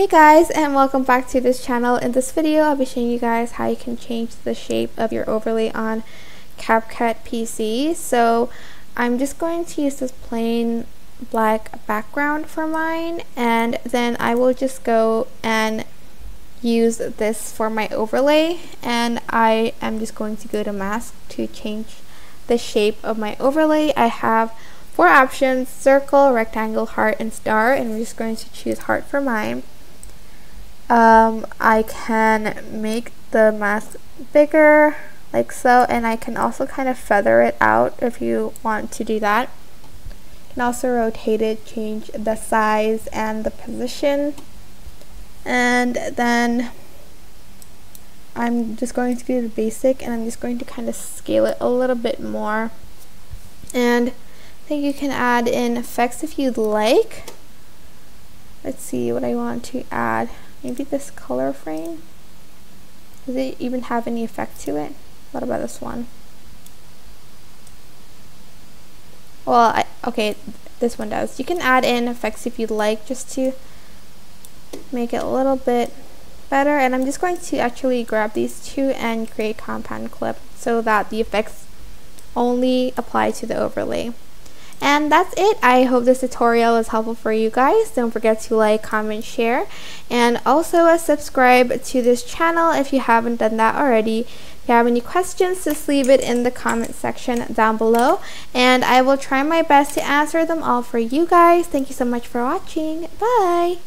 Hey guys, and welcome back to this channel. In this video I'll be showing you guys how you can change the shape of your overlay on CapCut PC. So I'm just going to use this plain black background for mine, and then I will just go and use this for my overlay, and I am just going to go to mask to change the shape of my overlay. I have four options: circle, rectangle, heart, and star, and I'm just going to choose heart for mine. I can make the mask bigger like so, and I can also kind of feather it out if you want to do that. You can also rotate it, change the size and the position, and then I'm just going to do the basic, and I'm just going to kind of scale it a little bit more. And I think you can add in effects if you'd like. Let's see what I want to add. Maybe this color frame. Does it even have any effect to it? What about this one? Well, okay, this one does. You can add in effects if you'd like, just to make it a little bit better. And I'm just going to actually grab these two and create a compound clip so that the effects only apply to the overlay. And that's it. I hope this tutorial is helpful for you guys. Don't forget to like, comment, share, and also subscribe to this channel if you haven't done that already. If you have any questions, just leave it in the comment section down below, and I will try my best to answer them all for you guys. Thank you so much for watching. Bye!